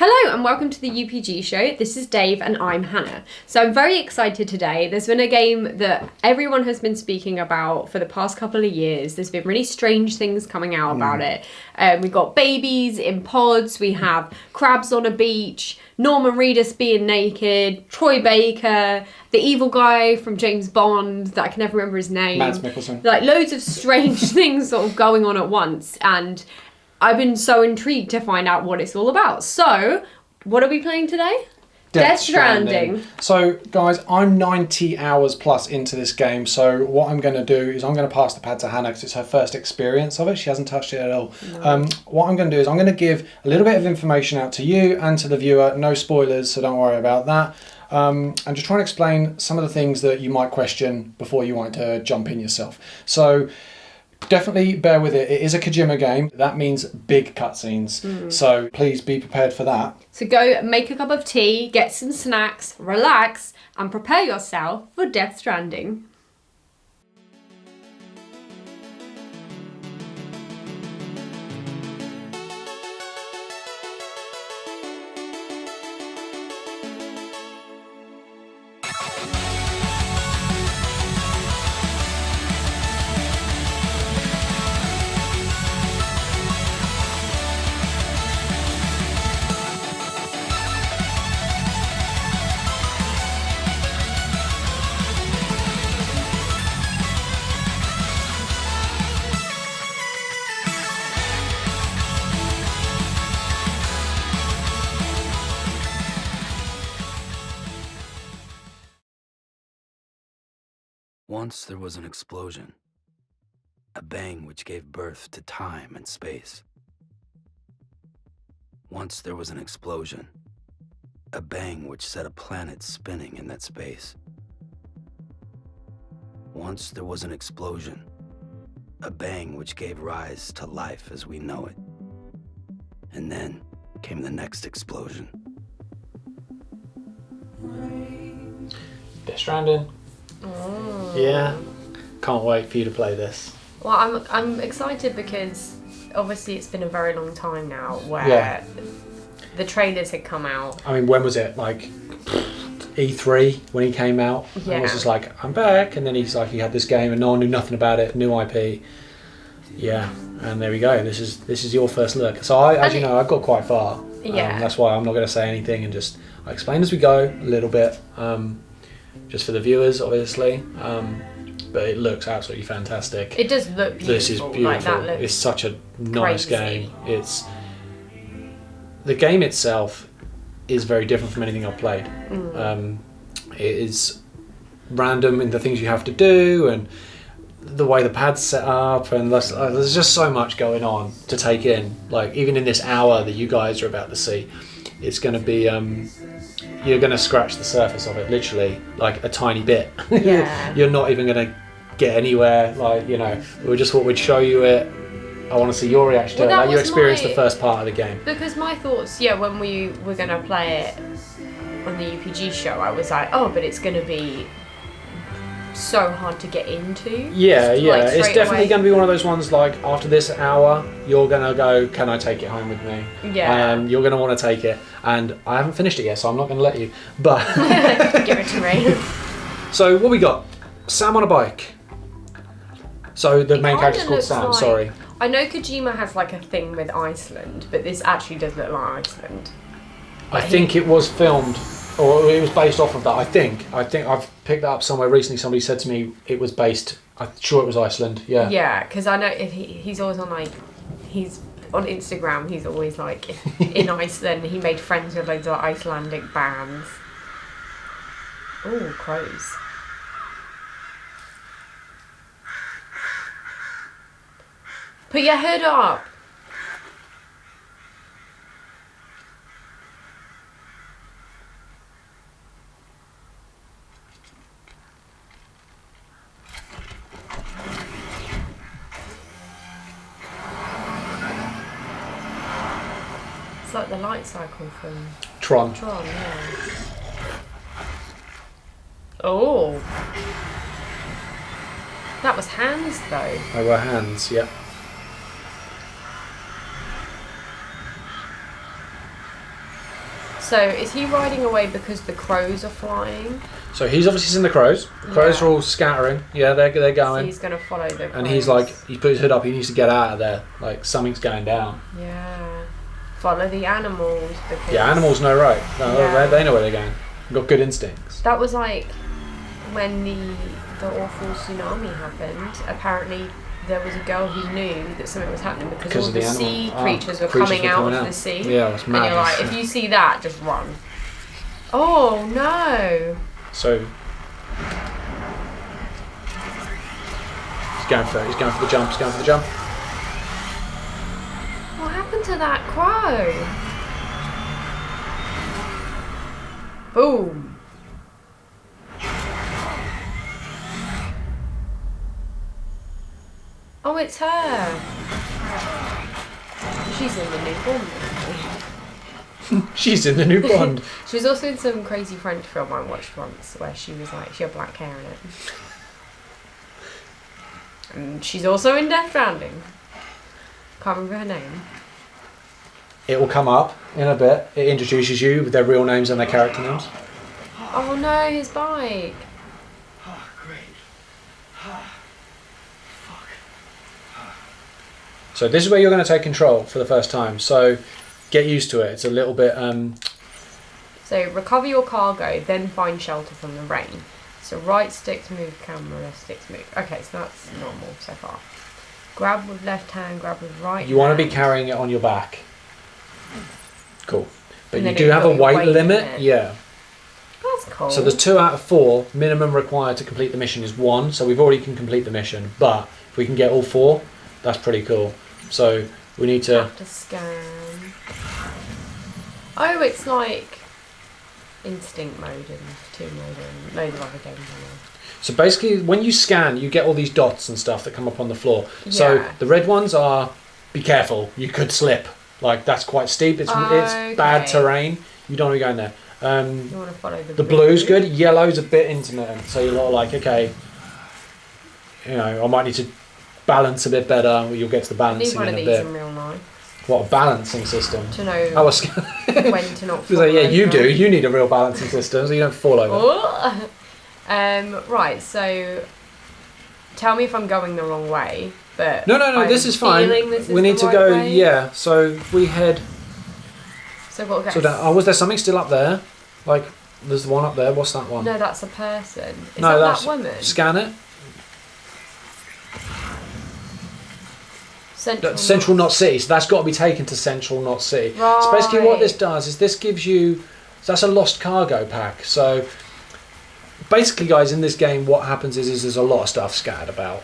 Hello and welcome to the UPG show. This is Dave and I'm Hannah. So I'm very excited today. There's been a game that everyone has been speaking about for the past couple of years. There's been really strange things coming out about it. We've got babies in pods, we have crabs on a beach, Norman Reedus being naked, Troy Baker, the evil guy from James Bond that I can never remember his name. Mads Mikkelsen. Like loads of strange things sort of going on at once, and I've been so intrigued to find out what it's all about. So, what are we playing today? Death Stranding. So, guys, I'm 90 hours plus into this game. So, what I'm going to do is I'm going to pass the pad to Hannah because it's her first experience of it. She hasn't touched it at all. No. What I'm going to do is I'm going to give a little bit of information out to you and to the viewer. No spoilers, so don't worry about that. And just try and explain some of the things that you might question before you want to jump in yourself. So, definitely bear with it. It is a Kojima game. That means big cutscenes. So please be prepared for that. So go make a cup of tea, get some snacks, relax, and prepare yourself for Death Stranding. Once there was an explosion, a bang which gave birth to time and space. Once there was an explosion, a bang which set a planet spinning in that space. Once there was an explosion, a bang which gave rise to life as we know it. And then came the next explosion. Death Stranding. Yeah, can't wait for you to play this. Well, I'm excited because obviously it's been a very long time now where the trailers had come out. I mean, when was it? Like E3 when he came out. Yeah. I was just like, I'm back, and then he's like, he had this game, and no one knew nothing about it. New IP. Yeah, and there we go. This is your first look. So as you know, I've got quite far. Yeah. That's why I'm not going to say anything, and just I explain as we go a little bit. Just for the viewers, obviously, but it looks absolutely fantastic. It does look beautiful. This is beautiful. Like, that looks it's such a nice crazy. game. The game itself is very different from anything I've played. It is random in the things you have to do and the way the pad's set up, and there's just so much going on to take in. Like even in this hour that you guys are about to see, it's going to be. You're going to scratch the surface of it, literally, like a tiny bit. Yeah. You're not even going to get anywhere. Like, you know, we just thought we'd show you it. I want to see your reaction to it. Like you experienced the first part of the game. Because my thoughts, when we were going to play it on the UPG show, I was like, oh, but it's going to be so hard to get into. Yeah. Like, it's definitely away. going to be one of those ones like after this hour, you're going to go, can I take it home with me? Yeah. You're going to want to take it. And I haven't finished it yet, so I'm not going to let you. But Give it to me. So what we got? Sam on a bike. So the main character's called Sam, like, sorry. I know Kojima has like a thing with Iceland, but this actually does look like Iceland. I think it was filmed, or it was based off of that. I think I've picked that up somewhere recently. Somebody said to me it was based. I'm sure it was Iceland. Yeah. Yeah, because I know if he's always on he's on Instagram. He's always like in Iceland. He made friends with loads of Icelandic bands. Oh, crows. Put your hood up. It's like the light cycle from Tron. yeah. Oh. That was hands though. They were hands, yeah. So is he riding away because the crows are flying? So he's obviously seen the crows. The crows are all scattering. Yeah, they're going. So he's going to follow the crows. And he's like, he put his hood up. He needs to get out of there. Like something's going down. Yeah. Follow the animals. Because Yeah, animals know right. No, they know where they're going. They've got good instincts. That was like when the awful tsunami happened. Apparently there was a girl who knew that something was happening because all the sea creatures were coming out of the sea. Yeah, it's mad. And you're like, if you see that, just run. Oh no! So he's going for the jump. He's going for the jump. What happened to that crow? Boom. Oh, it's her. She's in the new Bond movie. She's in the new Bond. She was also in some crazy French film I watched once where she was like, she had black hair in it. And she's also in Death Stranding. Can't remember her name. It will come up in a bit. It introduces you with their real names and their character names. Oh no, his bike. Oh, great. So this is where you're going to take control for the first time. So get used to it. It's a little bit... So recover your cargo, then find shelter from the rain. So right stick to move camera, left stick to move. Okay, so that's normal so far. Grab with left hand, grab with right You want to be hand. carrying it on your back. Cool. But And you then do you've have got a your weight weight limit. limit. Yeah. That's cool. So there's 2 out of 4. Minimum required to complete the mission is 1. So we've already can complete the mission. But if we can get all 4, that's pretty cool. So we need to... Have to scan. Oh, it's like instinct mode and 2 mode and loads of other games on there. So basically, when you scan, you get all these dots and stuff that come up on the floor. So Yeah. the red ones are, be careful, you could slip. Like, that's quite steep. It's bad terrain. You don't want to be going there. You want to follow the The blue's good. Yellow's a bit intermittent. So you're like, okay, you know, I might need to balance a bit better. You'll get to the I need balancing one in of a these bit. in real life What, a balancing system? to know Oh, when to not Because fall yeah, you over. do. You need a real balancing system so you don't fall over. Oh. Right, so tell me if I'm going the wrong way. But No, I'm this is fine. feeling this is We need the to right go, way. yeah. So we head... So I've got to go. So down, oh, was there something still up there? Like, there's one up there. What's that one? No, that's a person. Is No, that woman? Scan it. Central. Not City. So that's got to be taken to Central Not City. Right. So basically what this does is this gives you... So that's a lost cargo pack. So basically, guys, in this game, what happens is there's a lot of stuff scattered about.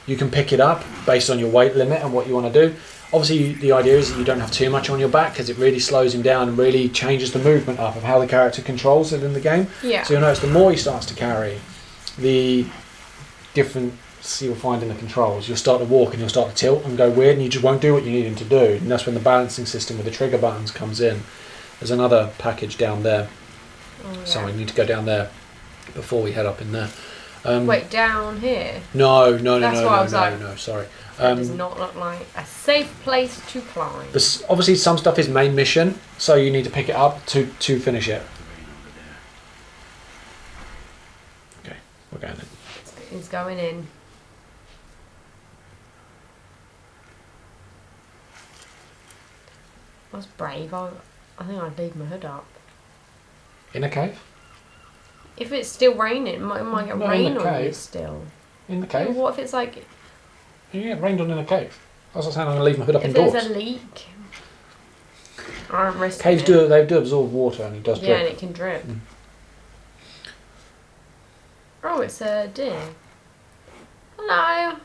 You can pick it up based on your weight limit and what you want to do. Obviously, the idea is that you don't have too much on your back because it really slows him down and really changes the movement up of how the character controls it in the game. Yeah. So you'll notice the more he starts to carry, the different you'll find in the controls. You'll start to walk and you'll start to tilt and go weird and you just won't do what you need him to do. And that's when the balancing system with the trigger buttons comes in. There's another package down there. Oh, yeah. So we need to go down there before we head up in there. Wait, down here? No, sorry. That does not look like a safe place to climb. Obviously, some stuff is main mission, so you need to pick it up to finish it. Okay, we're going in. He's going in. I was brave. I think I'd leave my hood up. In a cave? If it's still raining, it might get No, in rain the on you cave. still. In the cave? What if it's like... You get rained on in a cave. I was saying I'm going to leave my hood up If indoors. there's a leak... I'm risking Caves it. they do absorb water and it does Yeah, and drip. it can drip. Oh, it's a deer. Hello.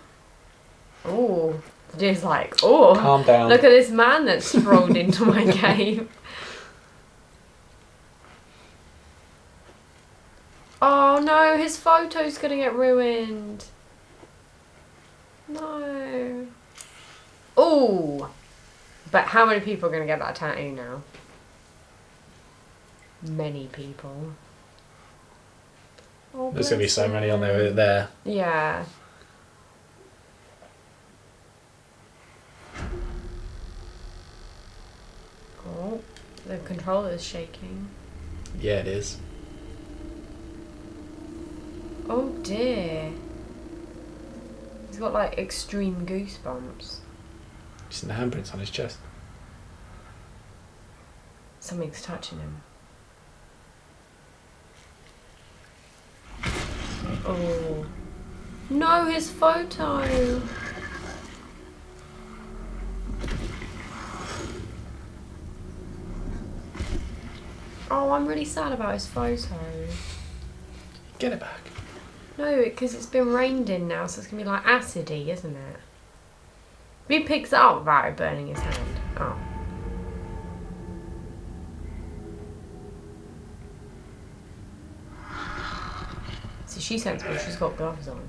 Oh, the deer's like, oh, Calm down. look at this man that's strolled into my cave. Oh no, his photo's gonna get ruined. No. Oh, but how many people are gonna get that tattoo now? Many people. Oh, There's going to be so bless many on him. there. Yeah. Oh, controller's shaking. Yeah, it is. Oh dear. He's got like extreme goosebumps. He's seen the handprints on his chest. Something's touching him. Oh. No, his photo! Oh, I'm really sad about his photo. Get it back. No, because it's been rained in now, so it's going to be like acidy, isn't it? If he picks it up without it burning his hand. Oh. So she's sensible, she's got gloves on.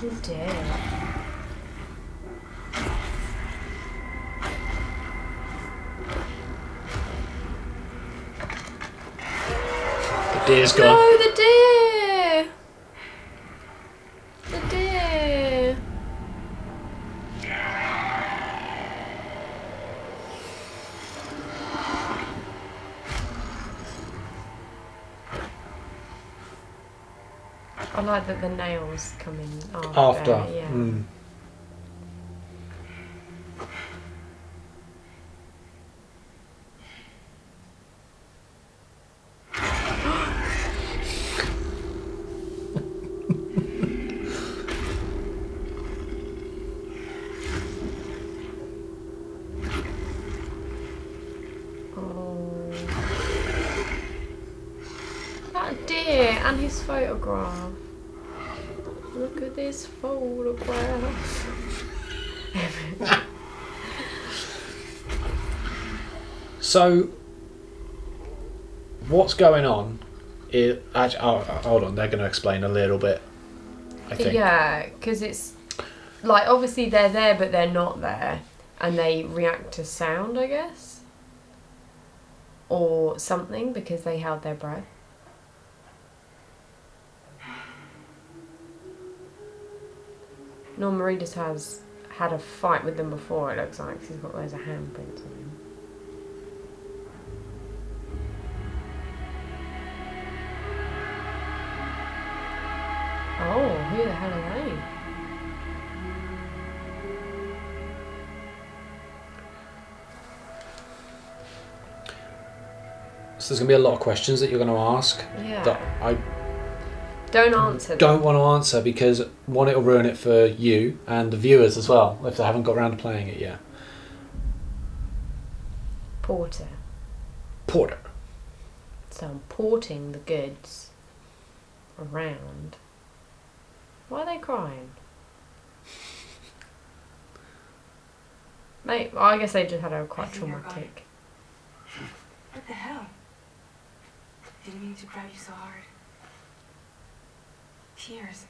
Oh dear. The deer's gone. No, the deer! The deer! I like that the nails come in after. Yeah. Mm. Oh. That deer and his photograph. Look at this photograph. So, what's going on? Actually, hold on. They're going to explain a little bit. I think. Yeah, because it's like obviously they're there, but they're not there, and they react to sound, I guess, or something because they held their breath. Norman Reedus has had a fight with them before, it looks like, 'cause he's got loads of handprints on him. Oh, who the hell are they? So there's going to be a lot of questions that you're going to ask Yeah. that I Don't answer them. don't want to answer because one, it'll ruin it for you and the viewers as well if they haven't got around to playing it yet. Porter. Porter. So I'm porting the goods around. Why are they crying? Mate, well, I guess they just had a quite traumatic. What the hell? Didn't mean to grab you so hard. Tears.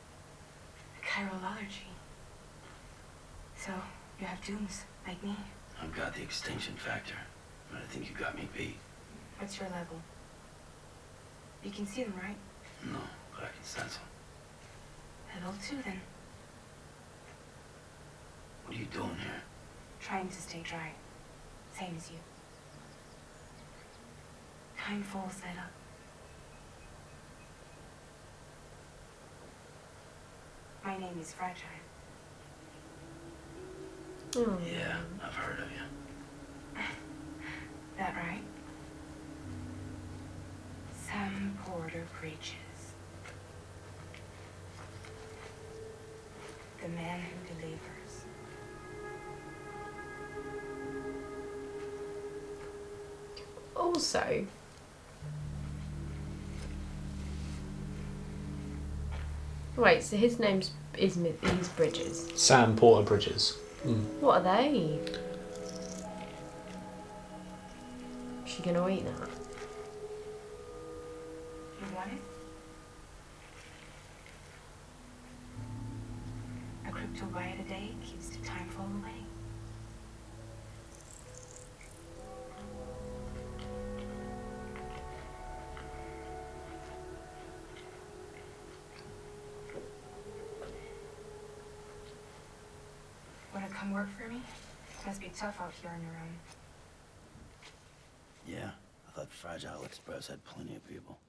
A chiral allergy. So, you have dooms, like me. I've got the extinction factor, but I think you got me beat. What's your level? You can see them, right? No, but I can sense them. Level 2, then. What are you doing here? Trying to stay dry. Same as you. Time falls that up. My name is Fragile. Oh. Yeah, I've heard of you. That right? Sam Porter Bridges. The man who delivers. Also, wait, so his name's is Bridges. Sam Porter Bridges. What are they? She gonna eat that? You want it? little bite a day keeps the time fall away. Wanna come work for me? Must be tough out here on your own. Yeah, I thought Fragile Express had plenty of people.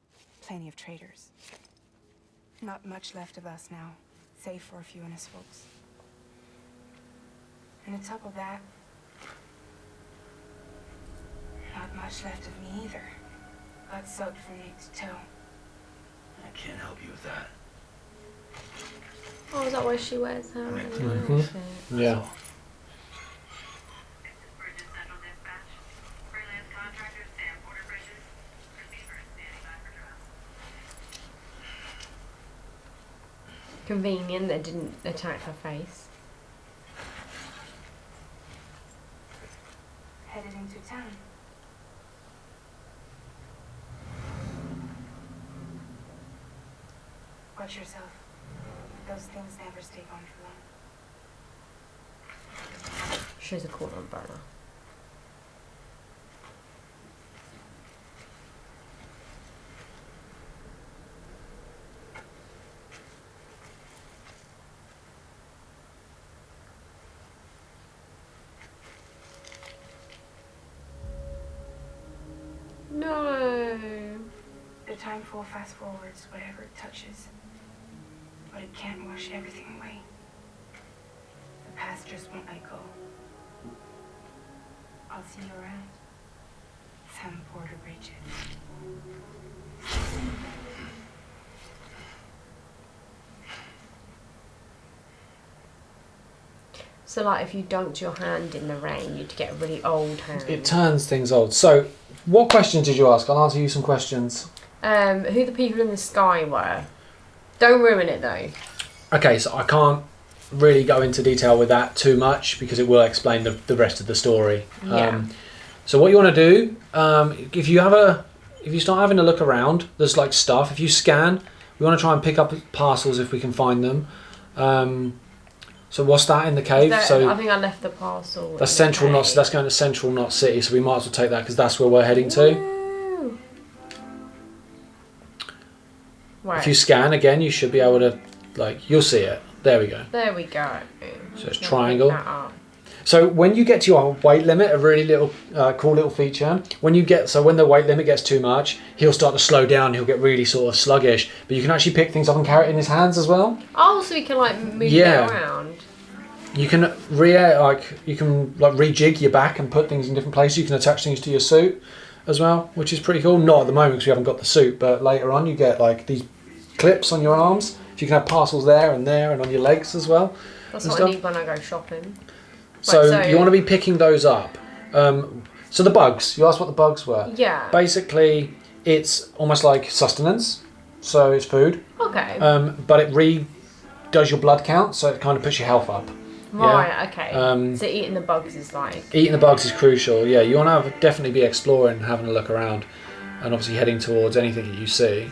Plenty of traitors. Not much left of us now, save for a few honest folks. And on top of that, not much left of me either. Got soaked from neck to toe. I can't help you with that. Oh, is that why she wears her Mhm. outfit? Yeah. Bridges Central Dispatch. Freelance contractors, Sam Porter Bridges. Receivers standing by for drop. Convenient that didn't attack her face. Headed into town. Watch yourself. Those things never stay gone for long. She's a cool umbrella. No. The time fall fast forwards whatever it touches. But it can't wash everything away. The past just won't let go. I'll see you around. Sam Porter Bridges. So, like, if you dunked your hand in the rain, you'd get a really old hand. It turns things old. So, what questions did you ask? I'll answer you some questions. Who the people in the sky were. Don't ruin it though. Okay, so I can't really go into detail with that too much because it will explain the rest of the story. Yeah. So what you want to do, if you start having a look around, there's like stuff. If you scan, we want to try and pick up parcels if we can find them. So what's that in the cave? So I think I left the parcel. that's Central Knot. That's going to Central Knot City. So we might as well take that because that's where we're heading to. Woo. Right. If you scan again, you should be able to, like, you'll see it. There we go. There we go. So it's I'll triangle. pick that up. So when you get to your weight limit, a really little cool little feature. When the weight limit gets too much, he'll start to slow down. He'll get really sort of sluggish. But you can actually pick things up and carry it in his hands as well. Oh, so we can like move Yeah. it around. You can rejig your back and put things in different places. You can attach things to your suit as well, which is pretty cool. Not at the moment because we haven't got the suit, but later on you get like these clips on your arms. So you can have parcels there and on your legs as well. That's and what stuff. I need when I go shopping. So you want to be picking those up. So the bugs. You asked what the bugs were. Yeah. Basically, it's almost like sustenance. So it's food. Okay. But it does your blood count, so it kind of puts your health up. Right. Yeah. Okay. So eating the bugs is like. Eating the bugs is crucial. Yeah, you want to definitely be exploring, having a look around, and obviously heading towards anything that you see.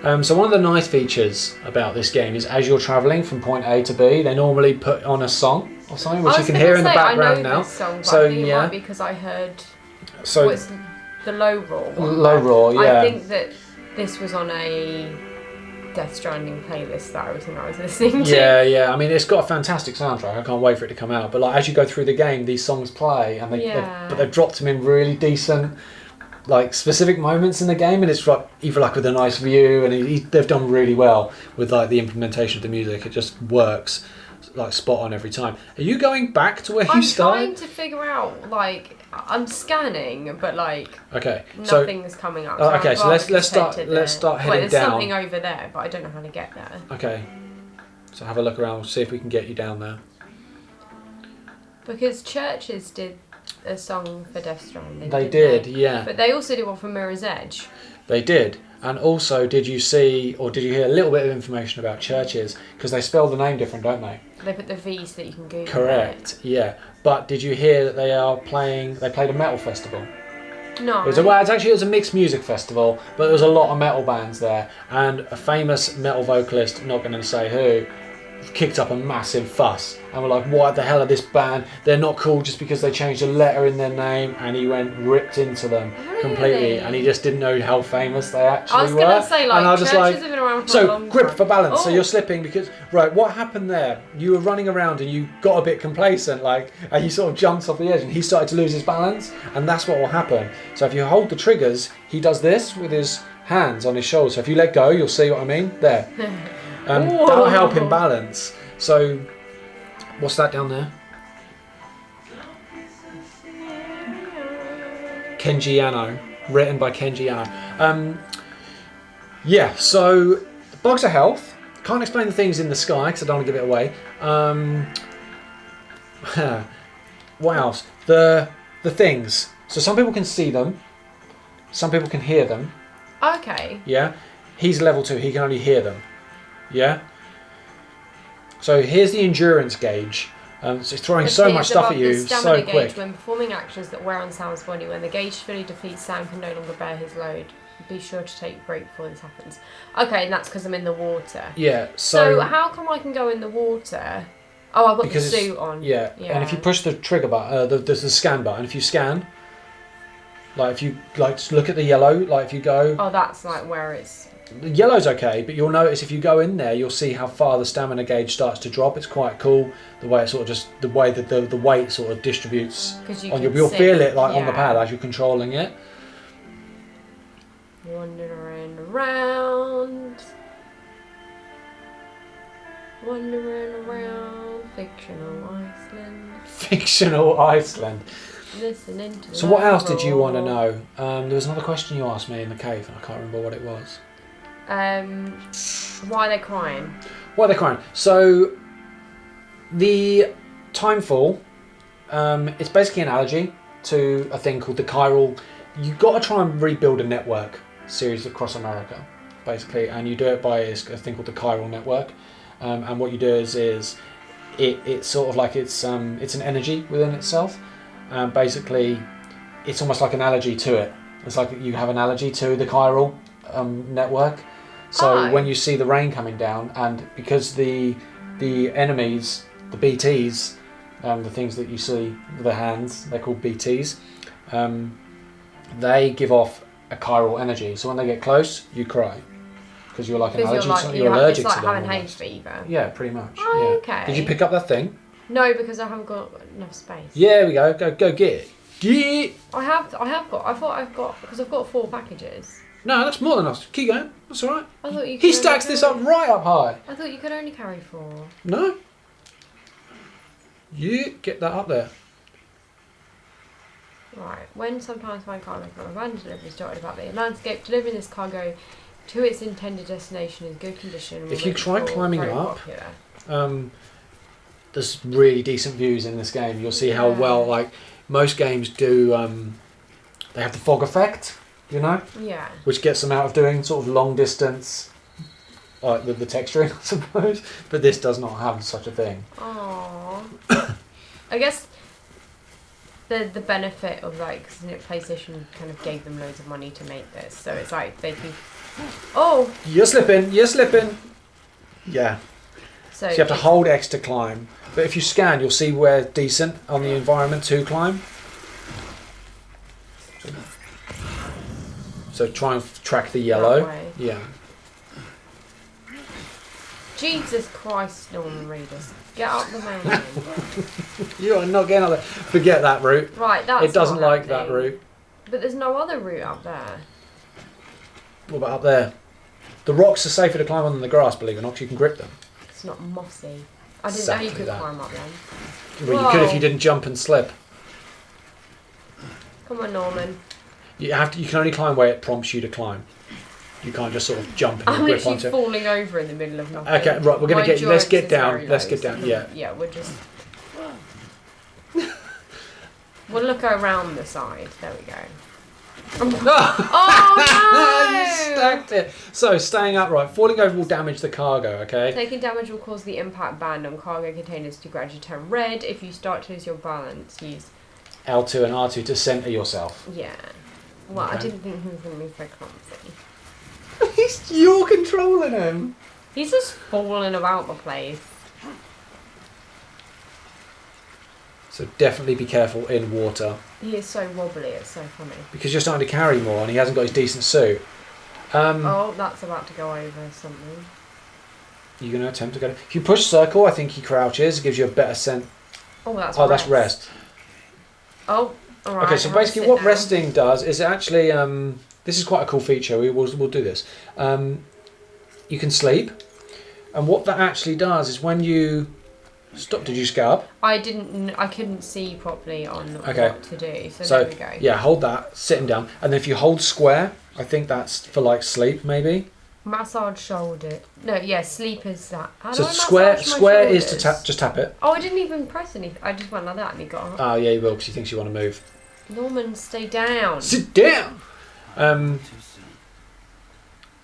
So one of the nice features about this game is as you're travelling from point A to B, they normally put on a song or something, which you can hear in the background now. This song, but So I think it yeah, might be because I heard so what's the low roar one. low roar, yeah. I think that this was on a Death Stranding playlist that I was listening to. Yeah. I mean, it's got a fantastic soundtrack. I can't wait for it to come out. But like as you go through the game, these songs play, and they've dropped them in really decent, like specific moments in the game, and it's like either like with a nice view, and they've done really well with like the implementation of the music. It just works like spot on every time. Are you going back to where you started? I'm trying to figure out, like, I'm scanning, but like Okay, so nothing's coming up. okay, I'd so rather let's just start head to let's the- start heading there's down. something over there, but I don't know how to get there. Okay, so have a look around. See if we can get you down there. Because Churches did a song for Death Stranding. They didn't did, yeah. But they also did one for Mirror's Edge. They did. And also, did you see or did you hear a little bit of information about Churches? Because they spell the name different, don't they? They put the V so that you can Google Correct, yeah. But did you hear that they played a metal festival? it. No. It was a mixed music festival, but there was a lot of metal bands there. And a famous metal vocalist, not going to say who, kicked up a massive fuss and were like, what the hell are this band? They're not cool just because they changed a letter in their name. And he ripped into them completely, and he just didn't know how famous they actually were. I was going to say, like, and I was just like, have been around for a so long grip time. for balance. So Oh. you're slipping because, right, what happened there? You were running around and you got a bit complacent, like, and you sort of jumped off the edge and he started to lose his balance, and that's what will happen. So if you hold the triggers, he does this with his hands on his shoulders. So if you let go, you'll see what I mean? There. That'll help him balance. So, what's that down there? Kenji Yano, written by Kenji Yano. Yeah, so bugs of health. Can't explain the things in the sky because I don't want to give it away. What else? The things. So some people can see them. Some people can hear them. Okay. Yeah. He's level 2. He can only hear them. Yeah. So here's the endurance gauge. So it's throwing so much stuff at you so quick. Gauge, when performing actions that wear on Sam's body, when the gauge fully depletes, Sam can no longer bear his load. Be sure to take a break before this happens. Okay, and that's because I'm in the water. Yeah. So how come I can go in the water? Oh, I've got the suit on. Yeah. And if you push the trigger button, the scan button, if you scan, like if you look at the yellow, like if you go. Oh, that's like where it's. The yellow's okay, but you'll notice if you go in there, you'll see how far the stamina gauge starts to drop. It's quite cool the way it sort of just the way that the weight sort of distributes on you. You'll feel it like on the pad as you're controlling it. Wandering around, fictional Iceland. Fictional Iceland. Listening to. So what else did you want to know? There was another question you asked me in the cave, and I can't remember what it was. Why are they crying? Why are they crying? So the timefall, it's basically an analogy to a thing called the chiral. You've got to try and rebuild a network series across America, basically, and you do it by a thing called the chiral network. And what you do is it's sort of like it's an energy within itself. Basically, it's almost like an allergy to it. It's like you have an allergy to the chiral network. So when you see the rain coming down, and because the enemies, the BTs, the things that you see with the hands, they're called BTs. They give off a chiral energy. So when they get close, you cry because you're like an allergy. You're allergic it's to like them. having hay fever. Yeah, pretty much. Oh, yeah. okay. Did you pick up that thing? No, because I haven't got enough space. Yeah, there we go. Go get it. Get it. I have got. I thought I've got because I've got 4 packages. No, that's more than us. Keep going. That's all right. I thought you. He stacks this up right up high. I thought you could only carry 4. No. You get that up there. Right. When sometimes find cargo from abandoned delivery started about the landscape, delivering this cargo to its intended destination in good condition. If you try climbing very up, popular. there's really decent views in this game. You'll see how well, like most games do. They have the fog effect, you know. Yeah. Which gets them out of doing sort of long distance, like the texturing, I suppose. But this does not have such a thing. Aww. I guess the benefit of like, cause PlayStation kind of gave them loads of money to make this, so it's like they can. Oh. You're slipping. You're slipping. Yeah. So you have to hold X to climb. But if you scan, you'll see where decent on the environment to climb. So try and track the yellow. That way. Yeah. Jesus Christ, Norman Reedus. Get up the mountain. You are not getting up there. Forget that route. Right, that's It doesn't not like that happening. route. But there's no other route up there. What about up there? The rocks are safer to climb on than the grass, believe it or not, 'cause you can grip them. It's not mossy. I didn't Exactly know you could that. climb up then. Well, you could if you didn't jump and slip. Come on, Norman. You have to. You can only climb where it prompts you to climb. You can't just sort of jump and I'm grip literally onto it. falling over in the middle of nothing. Okay, right, we're going My to get... Let's endurance get is down. very Let's low, get down, so yeah. Yeah, we're just... We'll look around the side. There we go. Oh, You no! stacked it. So, staying upright. Falling over will damage the cargo, okay? Taking damage will cause the impact band on cargo containers to gradually turn red. If you start to lose your balance, use... L2 and R2 to centre yourself. Yeah. Well, I Okay. didn't think he was going to be so clumsy. You're controlling him. He's just falling about the place. So definitely be careful in water. He is so wobbly, it's so funny. Because you're starting to carry more and he hasn't got his decent suit. Oh, that's about to go over something. You're going to attempt to go... If you push circle, I think he crouches. It gives you a better sense... Oh, that's that's rest. Oh, alright. Okay, so basically what resting does is actually... this is quite a cool feature. We'll do this. You can sleep. And what that actually does is when you... Stop, did you just get up? I couldn't see properly on what to do, so there we go. Yeah, hold that, sitting down. And then if you hold square, I think that's for like sleep, maybe. Massage shoulder. No, yeah, sleep is that. How So do I square massage my square is to shoulders? just tap it. Oh, I didn't even press anything. I just went like that and he got up. Oh, yeah, you will, because he thinks you want to move. Norman, stay down. Sit down!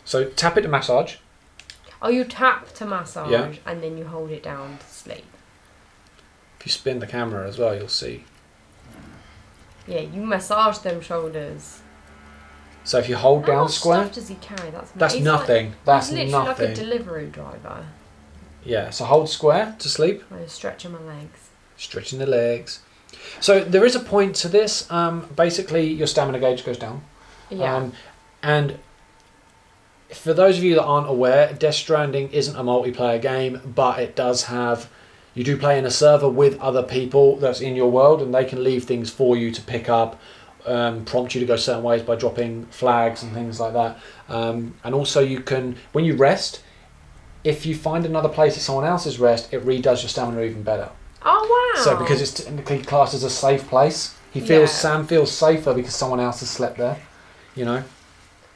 So tap it to massage. Oh, you tap to massage Yeah. and then you hold it down to sleep. If you spin the camera as well, you'll see. Yeah, you massage them shoulders. So if you hold How down much square, stuff does he carry? that's he's nothing. Like, That's he's literally nothing. like a delivery driver. Yeah, so hold square to sleep. I'm stretching my legs. Stretching the legs. So there is a point to this. Basically, your stamina gauge goes down. Yeah. And for those of you that aren't aware, Death Stranding isn't a multiplayer game, but it does have... You do play in a server with other people that's in your world, and they can leave things for you to pick up, prompt you to go certain ways by dropping flags and things like that. And also you can, when you rest, if you find another place that someone else's rest, it redoes your stamina even better. Oh, wow. So because it's technically classed as a safe place, Sam feels safer because someone else has slept there, you know.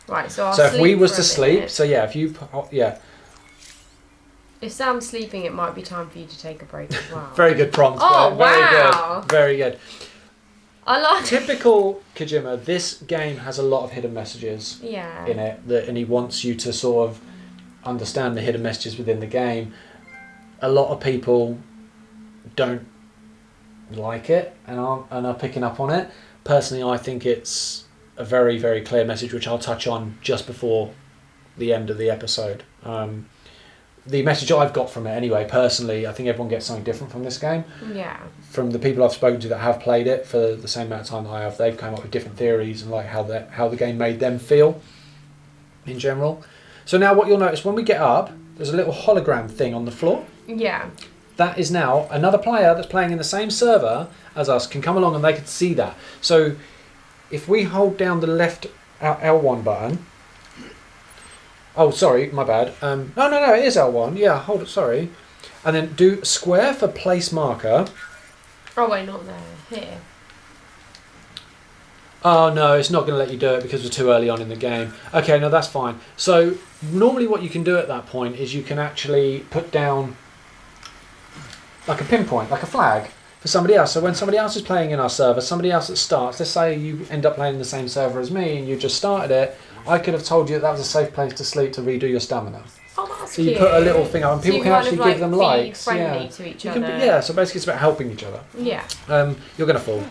Right, so I'll So if we sleep was for to a sleep, minute. so yeah, if you, If Sam's sleeping, it might be time for you to take a break as well. very good prompt. Oh, very wow. good, very good. I like. Typical Kojima. This game has a lot of hidden messages Yeah. in it, and he wants you to sort of understand the hidden messages within the game. A lot of people don't like it and are picking up on it. Personally, I think it's a very, very clear message, which I'll touch on just before the end of the episode. The message I've got from it anyway, personally, I think everyone gets something different from this game. Yeah. From the people I've spoken to that have played it for the same amount of time that I have, they've come up with different theories and like how the game made them feel in general. So now what you'll notice when we get up, there's a little hologram thing on the floor. Yeah. That is now another player that's playing in the same server as us can come along and they can see that. So if we hold down the left L1 button... Oh, sorry, my bad. No, it is L1. Yeah, hold it, sorry. And then do square for place marker. Oh, wait, not there. Here. Oh, no, it's not going to let you do it because we're too early on in the game. Okay, no, that's fine. So normally what you can do at that point is you can actually put down like a pinpoint, like a flag for somebody else. So when somebody else is playing in our server, somebody else that starts, let's say you end up playing in the same server as me and you just started it, I could have told you that was a safe place to sleep to redo your stamina. Oh, that's So you put a little thing up and So people you can kind actually of, give them be likes. friendly Yeah. to each You other. can yeah, so basically it's about helping each other. Yeah. You're going to fall.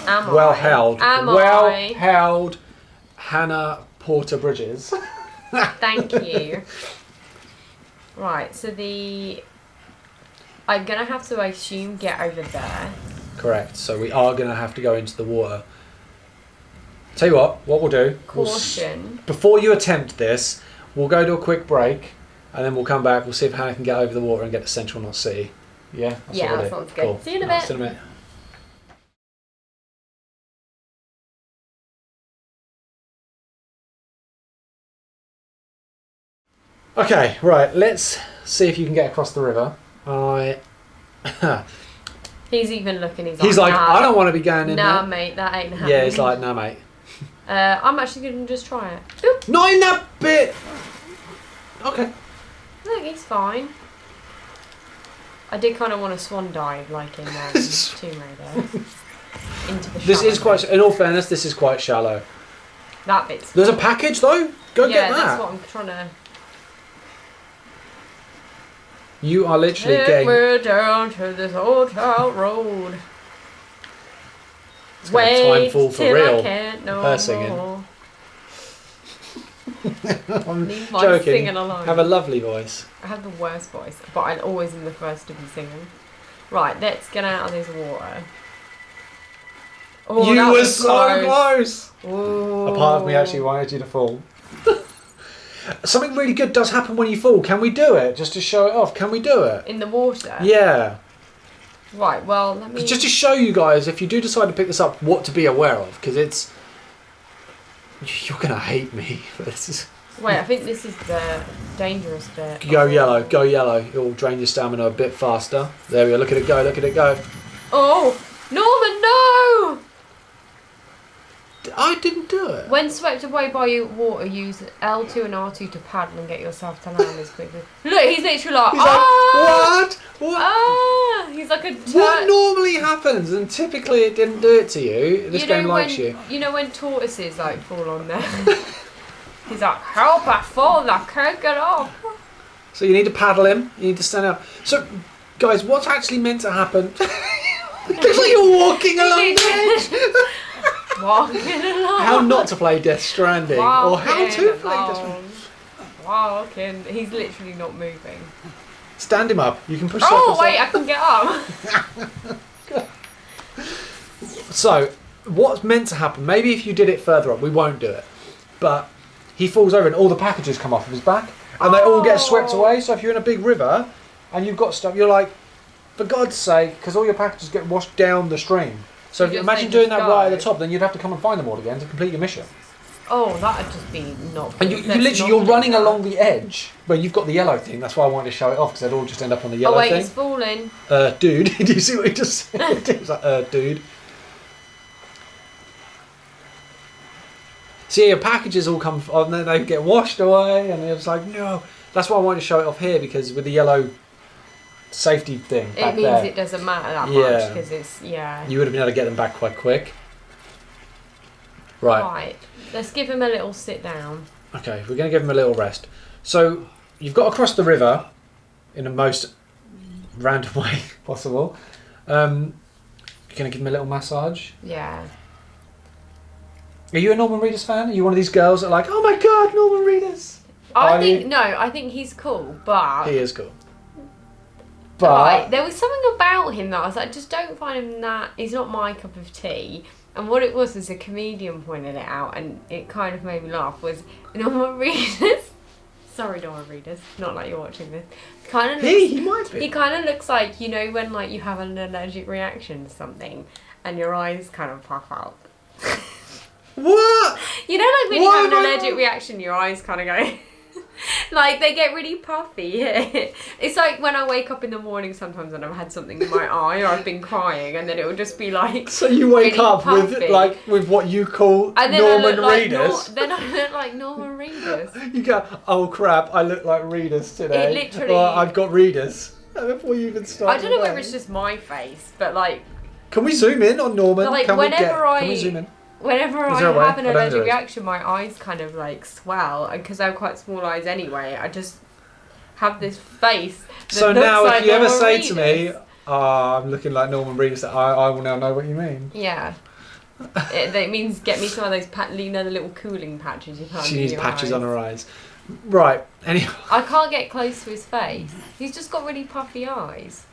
Am Well I? held. Am well I? held, Hannah Porter Bridges. Thank you. Right, so I'm going to have to, I assume, get over there. Correct. So we are going to have to go into the water. Tell you what we'll do. Caution. Before you attempt this, we'll go to a quick break and then we'll come back. We'll see if Hannah can get over the water and get to Central North City. Yeah? That's Yeah, what we'll that do. sounds good. Cool. See you in a Right, bit. see you in a minute. Okay, right, let's see if you can get across the river. He's even looking, He's like, nah, I don't want to be going in Nah, there. mate, that ain't happening. Yeah, he's like, nah, mate. I'm actually going to just try it. Oop, Not in that bit! Okay. look, he's fine. I did kind of want to swan dive, like in Tomb Raider. Into the This is shallow quite, bit. in all fairness, this is quite shallow. That bit's... There's a package though? Go yeah, get that. that's what I'm trying to... You are literally Take getting... me down to this hotel road. It's got a time fall for till real. I can't no Her singing. more. I'm Need my joking. singing along. Have a lovely voice. I have the worst voice, but I'm always in the first to be singing. Right, let's get out of this water. Oh, You that were was so close. Ooh. A part of me actually wanted you to fall. Something really good does happen when you fall. Can we do it? Just to show it off. Can we do it? In the water? Yeah. Right, well, let me... Just to show you guys, if you do decide to pick this up, what to be aware of. Because it's... You're going to hate me for this. Wait, I think this is the dangerous bit. Go yellow. Go yellow. It'll drain your stamina a bit faster. There we go. Look at it go. Look at it go. Oh! Norman, no! I didn't do it. When swept away by water, use L2 and R2 to paddle and get yourself to land as quickly. Look, he's literally like, He's like, what? Ah! He's like a What normally happens, and typically it didn't do it to you. This game likes when, you. You know when tortoises like fall on there? He's like, help, I fall, I can't get off. So you need to paddle him, you need to stand up. So, guys, what's actually meant to happen? It looks like you're walking along the edge. Walking along. How not to play Death Stranding, or how to play Death Stranding. Walking. He's literally not moving. Stand him up. You can push. Oh wait, I can get up. So, what's meant to happen? Maybe if you did it further up, we won't do it. But he falls over and all the packages come off of his back, and they all get swept away. So if you're in a big river and you've got stuff, you're like, for God's sake, because all your packages get washed down the stream. So if you imagine doing that right at the top, then you'd have to come and find them all again to complete your mission. Oh, that'd just be not. And you're running along the edge, but you've got the yellow thing. That's why I wanted to show it off, because they'd all just end up on the yellow thing. Oh wait, it's falling. Dude, did you see what he just said? He was like, dude. See, your packages all come, and then they get washed away, and it's like, no. That's why I wanted to show it off here, because with the yellow safety thing back it means there, it doesn't matter that much, because it's, you would have been able to get them back quite quick. Right. Let's give him a little sit down. Okay, we're going to give him a little rest. So, you've got to cross the river in the most random way possible. You're going to give him a little massage. Yeah. Are you a Norman Reedus fan? Are you one of these girls that are like, oh my god, Norman Reedus? I think he's cool, but... He is cool. But... there was something about him that I was like, just don't find him that... He's not my cup of tea. And what it was a comedian pointed it out, and it kind of made me laugh, was Norman Reedus. Sorry, Norman Reedus. Not like you're watching this. He might be. He kind of looks like, you know, when like you have an allergic reaction to something, and your eyes kind of pop out. What? You know, like when you have an allergic reaction, your eyes kind of go... like, they get really puffy. It's like when I wake up in the morning sometimes and I've had something in my eye or I've been crying, and then it will just be like... So you wake really up puffy. with what you call and then Norman Reedus. Then I look like Norman Reedus. You go, oh crap, I look like Reedus today. It literally... Or I've got Reedus. Before you even start. I don't know whether it's just my face, but like... Can we zoom in on Norman? But like, Can we zoom in? Whenever I have an allergic reaction, my eyes kind of like swell, and because I have quite small eyes anyway, I just have this face. So now, if you ever say to me, I'm looking like Norman Reedus, I will now know what you mean. Yeah. It means get me some of those the little cooling patches you can't. She needs patches on her eyes. Right, anyway. I can't get close to his face. He's just got really puffy eyes.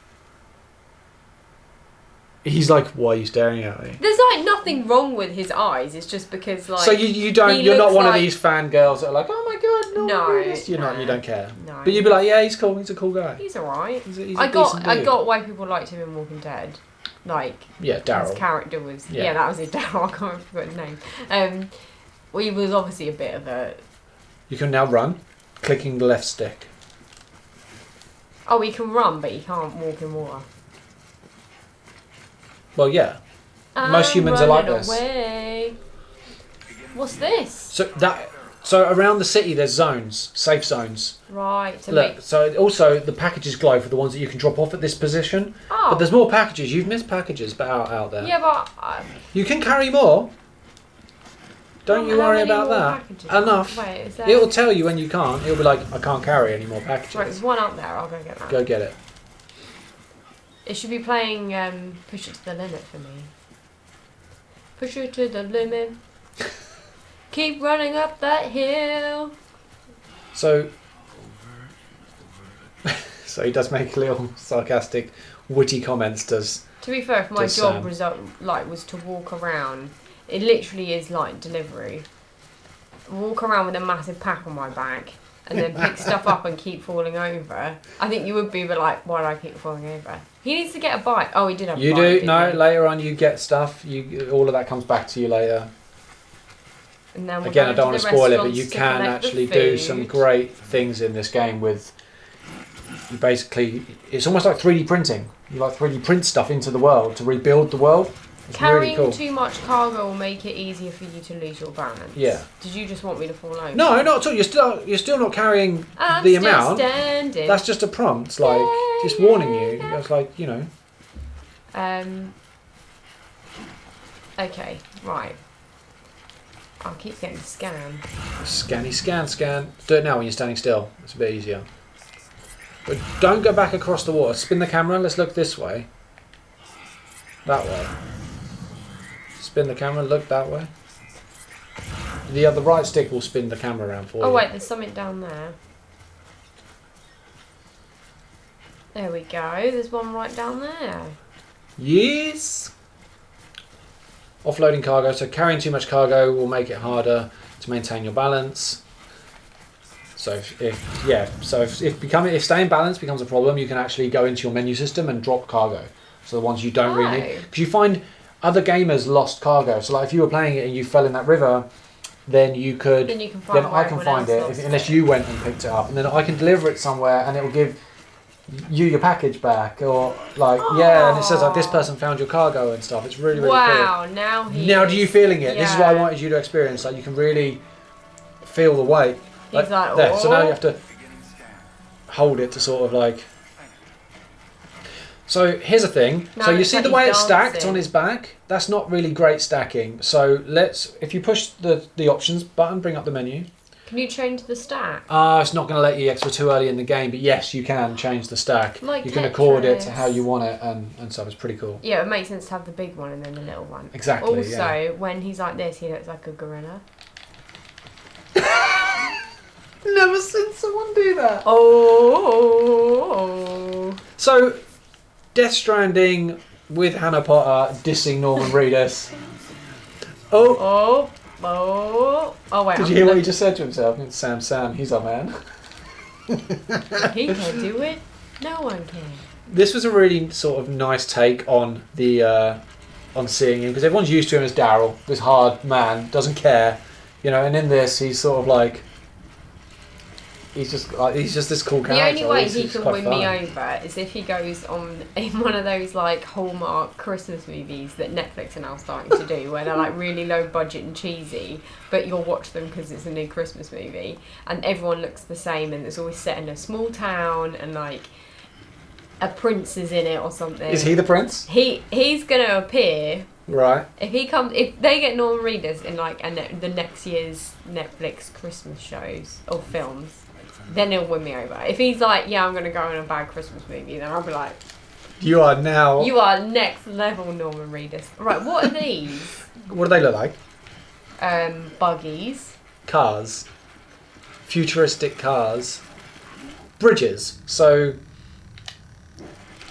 He's like, why are you staring at me? There's like nothing wrong with his eyes. It's just because like. So you're not one of these fangirls that are like, oh my god, no. You're not. You don't care. No. But you'd be like, yeah, he's cool. He's a cool guy. He's alright. I got why people liked him in Walking Dead. Like. Yeah, Daryl. His character was. Yeah, that was it. Daryl. I can't remember his name. Well, he was obviously a bit of a. You can now run, clicking the left stick. Oh, he can run, but he can't walk in water. Well, yeah. Most humans are like this. Away. What's this? So around the city, there's zones, safe zones. Right. So also the packages glow for the ones that you can drop off at this position. Oh. But there's more packages. You've missed packages out there. Yeah, but you can carry more. Don't you worry about that. Packages? Enough. Wait, is there... It'll tell you when you can't. It'll be like, I can't carry any more packages. Right, there's one up there. I'll go get that. Go get it. It should be playing Push It to the Limit for me. Push it to the limit. Keep running up that hill. So he does make a little sarcastic, witty comments does. To be fair, if my Does job Sam. was to walk around, it literally is like delivery. Walk around with a massive pack on my back and then pick stuff up and keep falling over. I think you would be a bit like, why do I keep falling over? He needs to get a bike. Oh, he did have a bike. You do? didn't No, he? later on you get stuff. All of that comes back to you later. And then we'll Again, go I don't to want to the spoil it, but restaurants you to can collect the actually do food. some great things in this game with. You basically, it's almost like 3D printing. You like 3D print stuff into the world to rebuild the world. It's Carrying really cool. too much cargo will make it easier for you to lose your balance. Yeah. Did you just want me to fall over? No, not at all. You're still not carrying I'm the still amount. Standing. That's just a prompt, like just warning you. It's like, you know. Okay, right. I'll keep getting scanned. Scanny scan. Do it now when you're standing still. It's a bit easier. But don't go back across the water. Spin the camera. Let's look this way. That way. Spin the camera. Look that way. The other right stick will spin the camera around for you. Oh wait, there's something down there. There we go. There's one right down there. Yes. Offloading cargo. So carrying too much cargo will make it harder to maintain your balance. So if staying balanced becomes a problem, you can actually go into your menu system and drop cargo. So the ones you don't really need, because you find other gamers lost cargo. So like if you were playing it and you fell in that river, then you could. Then you can find then where I can everyone find else it lost unless it. you went and picked it up, and then I can deliver it somewhere, and it will give you your package back, or like and it says like this person found your cargo and stuff. It's really Wow, cool. now Now do you feeling it? This is what I Yeah. wanted you to experience. Like you can really feel the weight. He's like, there. So now you "Oh." have to hold it to sort of like. So here's the thing. No, So you it's see like the way he's it's stacked dancing. on his back? That's not really great stacking. So if you push the options button, bring up the menu. Can you change the stack? It's not going to let you extra too early in the game, but yes, you can change the stack. Like you can accord it to Tetris. how you want it and stuff. It's pretty cool. Yeah, it makes sense to have the big one and then the little one. Exactly, Also, yeah. when he's like this, he looks like a gorilla. Never seen someone do that. Oh. So, Death Stranding with Hannah Potter dissing Norman Reedus. Oh, Oh, wait. did you hear what he just said to himself? It's Sam, he's our man. He can do it. No one can. This was a really sort of nice take on the on seeing him, because everyone's used to him as Daryl, this hard man, doesn't care, you know. And in this, he's sort of like he's just this cool character. The only way He's- he he's can quite win fun. me over is if he goes on in one of those like Hallmark Christmas movies that Netflix are now starting to do, where they're like really low budget and cheesy, but you'll watch them because it's a new Christmas movie, and everyone looks the same, and it's always set in a small town, and like a prince is in it or something. Is he the prince? He's gonna appear. Right. If they get Norman Reedus in like the next year's Netflix Christmas shows or films, then he'll win me over. If he's like, yeah, I'm gonna go in a bad Christmas movie, then I'll be like, You are now. you are next level Norman Reedus. Right, what are these? What do they look like? Buggies. Cars. Futuristic cars. Bridges. So.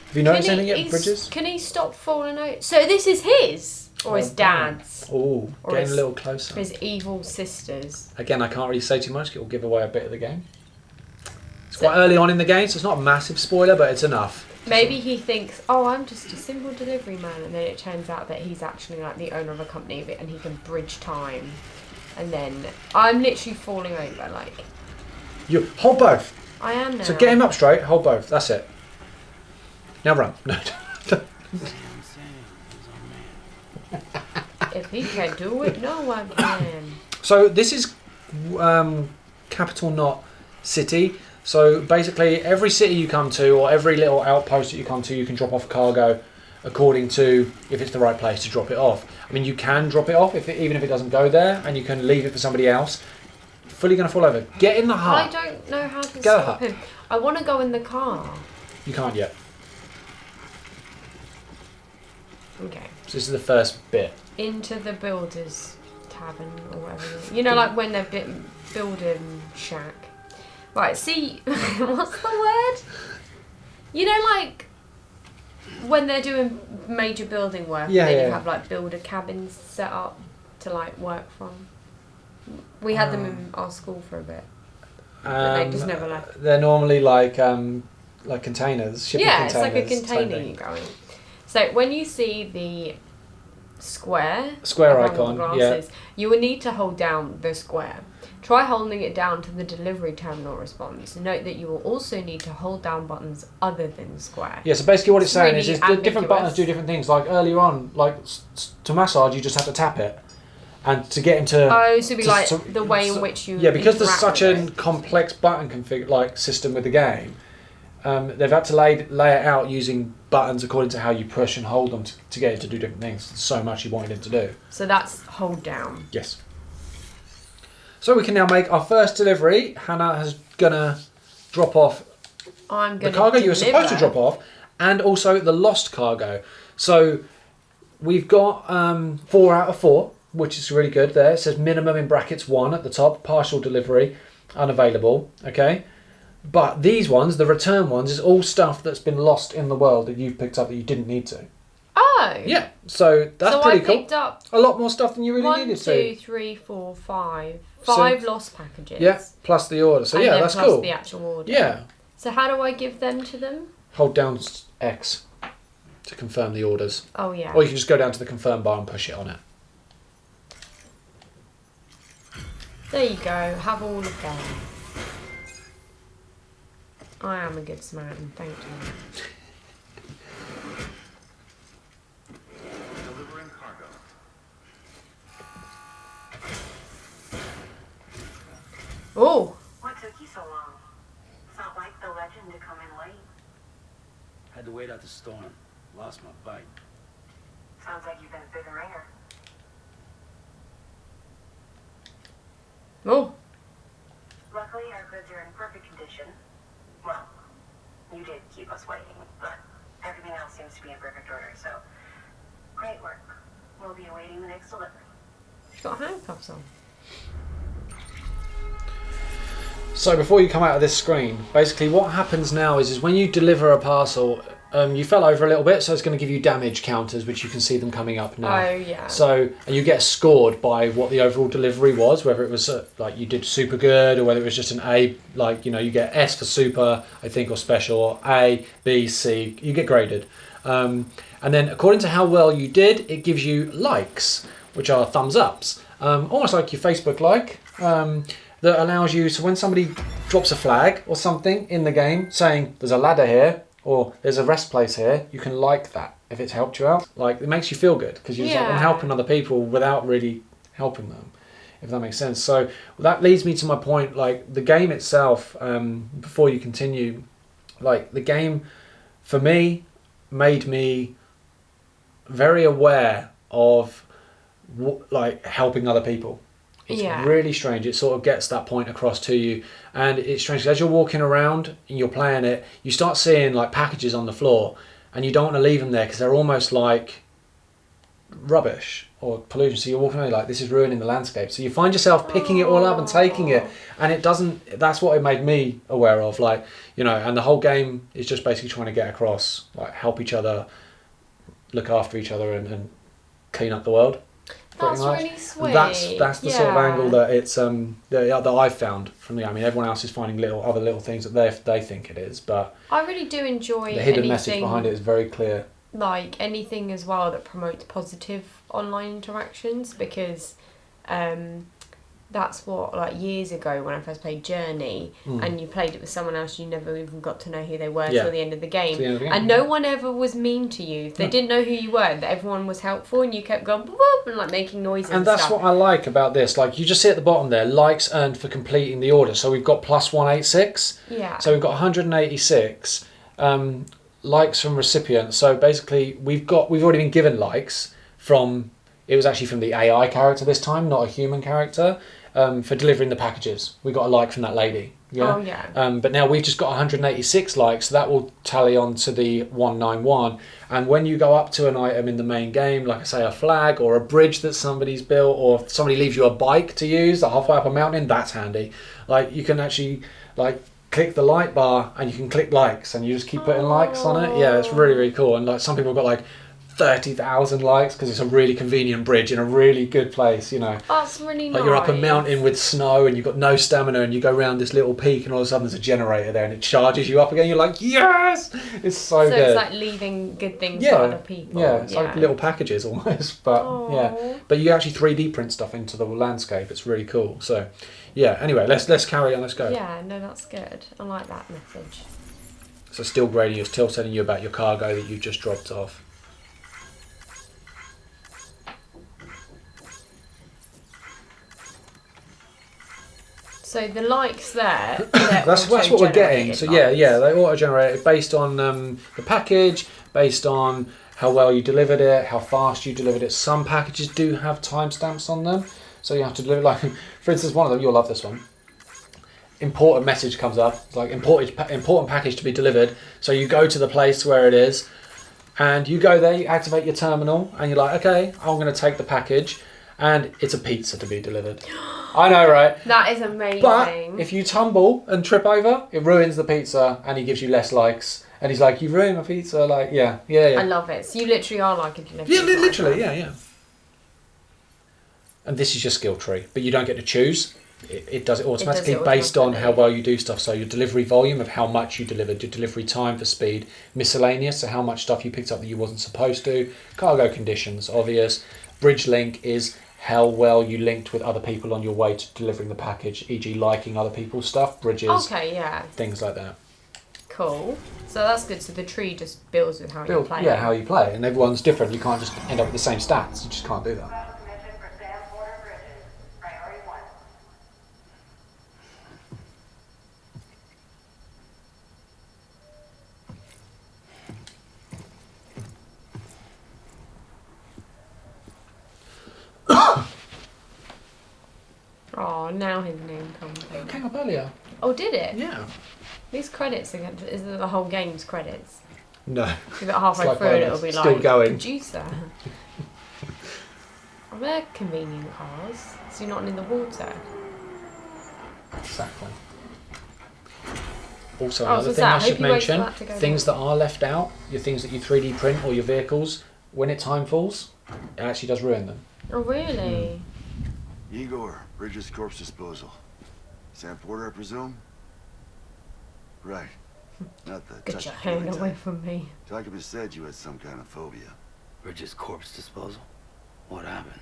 Have you noticed anything yet? Bridges? Can he stop falling out? So this is his or his dad's Oh, Or getting his- a little closer. or his evil sisters. Again, I can't really say too much. It will give away a bit of the game. It's quite early on in the game, so it's not a massive spoiler, but it's enough. Maybe he thinks, oh, I'm just a simple delivery man, and then it turns out that he's actually like the owner of a company and he can bridge time. And then I'm literally falling over, like You hold both. I am now. So get him up straight. Hold both. That's it. Now run. No. If he can do it, no one can. So this is Capital Knot City. So basically, every city you come to, or every little outpost that you come to, you can drop off cargo according to if it's the right place to drop it off. I mean, you can drop it off even if it doesn't go there, and you can leave it for somebody else. Fully going to fall over. Get in the hut. I don't know how to Go stop up. him. I want to go in the car. You can't yet. Okay. So this is the first bit. Into the builder's tavern or whatever. it is. You know, like when they're building shack. Right, see, what's the word? You know, like when they're doing major building work, Yeah, they yeah. do have like builder cabins set up to like work from. We had them in our school for a bit, but they just never left. They're normally like containers, shipping Yeah, containers. it's like a same container thing. you go in. So when you see the square icon, around all the glasses, you will need to hold down the square. Try holding it down to the delivery terminal response. Note that you will also need to hold down buttons other than square. Yeah, so basically what it's saying really is the different buttons ambiguous. do different things. Like earlier on, like to massage, you just have to tap it. And to get into... Oh, so it'd be like the way in which you... Yeah, because there's interact such with a it. complex button system with the game, they've had to lay it out using buttons according to how you push and hold them to get it to do different things. So much you wanted it to do. So that's hold down. Yes. So we can now make our first delivery. Hannah is gonna drop off I'm the going cargo you were supposed to drop off, and also the lost cargo. So we've got 4 out of 4, which is really good there. It says minimum in brackets 1 at the top, partial delivery, unavailable, okay? But these ones, the return ones, is all stuff that's been lost in the world that you've picked up that you didn't need to. Oh. Yeah, so that's so pretty I cool. picked up A lot more stuff than you really 1, needed 2, to. 3, 4, 5. So- 5 lost packages. Yeah, plus the order. So and yeah, then that's plus cool. the actual order. Yeah. So how do I give them to them? Hold down X to confirm the orders. Oh yeah. Or you can just go down to the confirm bar and push it on it. There you go. Have all of them. I am a good Samaritan. Thank you. Delivering cargo. Oh. What took you so long? It's not like the legend to come in late. Had to wait out the storm. Lost my bike. Sounds like you've been a big ringer. Oh. Luckily, our goods are in perfect condition. Well, you did keep us waiting, but everything else seems to be in perfect order, so great work. We'll be awaiting the next delivery. She's got handcuffs on. So before you come out of this screen, basically what happens now is when you deliver a parcel, you fell over a little bit, so it's going to give you damage counters, which you can see them coming up now. Oh yeah. So, and you get scored by what the overall delivery was, whether it was like you did super good, or whether it was just an A, like, you know, you get S for super, I think, or special, or A, B, C, you get graded. And then according to how well you did, it gives you likes, which are thumbs ups, almost like your Facebook like. That allows you, so when somebody drops a flag or something in the game saying there's a ladder here or there's a rest place here, you can like that if it's helped you out. Like, it makes you feel good because you're just like, I'm Yeah. helping other people without really helping them, if that makes sense. So that leads me to my point, like the game itself, before you continue, like the game for me made me very aware of like helping other people. It's Yeah. really strange. It sort of gets that point across to you. And it's strange 'cause as you're walking around and you're playing it, you start seeing like packages on the floor and you don't want to leave them there because they're almost like rubbish or pollution. So you're walking away like, this is ruining the landscape. So you find yourself picking it all up and taking it. And it doesn't, that's what it made me aware of. Like, you know, and the whole game is just basically trying to get across, like help each other, look after each other and clean up the world. That's much. really sweet. That's the sort of Yeah. angle that it's that I've found from the game. I mean, everyone else is finding other little things that they think it is, but I really do enjoy the hidden anything, message behind it is very clear. like anything as well that promotes positive online interactions, because that's what, like years ago when I first played Journey and you played it with someone else, you never even got to know who they were Yeah. till the end of the game. To the end of the game, And yeah. no one ever was mean to you. They No. didn't know who you were, that everyone was helpful and you kept going boop, boop, and like making noises And that's stuff. what I like about this. Like, you just see at the bottom there, likes earned for completing the order. So we've got plus 186. Yeah. So we've got 186 likes from recipients. So basically, we've already been given likes from. It was actually from the AI character this time, not a human character, for delivering the packages. We got a like from that lady. Yeah. Oh, yeah. But now we've just got 186 likes, so that will tally on to the 191. And when you go up to an item in the main game, like I say, a flag or a bridge that somebody's built, or if somebody leaves you a bike to use halfway up a mountain, that's handy. Like, you can actually like click the like bar and you can click likes and you just keep putting likes on it. Yeah, it's really, really cool. And like some people have got like 30,000 likes because it's a really convenient bridge in a really good place, you know. That's really nice. Like you're up a mountain with snow and you've got no stamina and you go around this little peak and all of a sudden there's a generator there and it charges you up again. You're like, yes! It's so good. So it's like leaving good things for other people. Yeah, it's like little packages almost. But yeah, but you actually 3D print stuff into the landscape. It's really cool. So yeah, anyway, let's carry on. Let's go. Yeah, no, that's good. I like that message. So still grading, you're still telling you about your cargo that you just dropped off. So the likes there, that's what we're getting. So yeah, they auto-generated based on the package, based on how well you delivered it, how fast you delivered it. Some packages do have timestamps on them, so you have to deliver. Like, for instance, one of them, you'll love this one. Important message comes up. It's like important package to be delivered. So you go to the place where it is, and you go there. You activate your terminal, and you're like, okay, I'm going to take the package, and it's a pizza to be delivered. I know, right? That is amazing. But if you tumble and trip over, it ruins the pizza and he gives you less likes. And he's like, you ruined my pizza. Like, yeah. I love it. So you literally are like a delivery. Yeah, literally, yeah. And this is your skill tree. But you don't get to choose. It does it automatically based on how well you do stuff. So your delivery volume of how much you delivered, your delivery time for speed, miscellaneous, so how much stuff you picked up that you wasn't supposed to, cargo conditions, obvious. Bridge link is how well you linked with other people on your way to delivering the package, e.g. liking other people's stuff, bridges, things like that. Cool. So that's good. So the tree just builds with how you play. Yeah, how you play. And everyone's different. You can't just end up with the same stats. You just can't do that. Mission for Sam Porter Bridges. Priority 1. Oh, now his name comes in. It came up earlier. Oh, did it? Yeah. These credits, is it the whole game's credits? No. You got halfway like through and it'll be still like, going. producer. Oh, they're convenient cars. So you're not in the water. Exactly. Also, another thing I should mention, things that are left out, your things that you 3D print or your vehicles, when it time falls, it actually does ruin them. Oh, really? Igor, Bridges Corpse Disposal. Sam Porter, I presume? Right. Not the Get your hand away from me. Kojima said you had some kind of phobia. Bridges corpse disposal? What happened?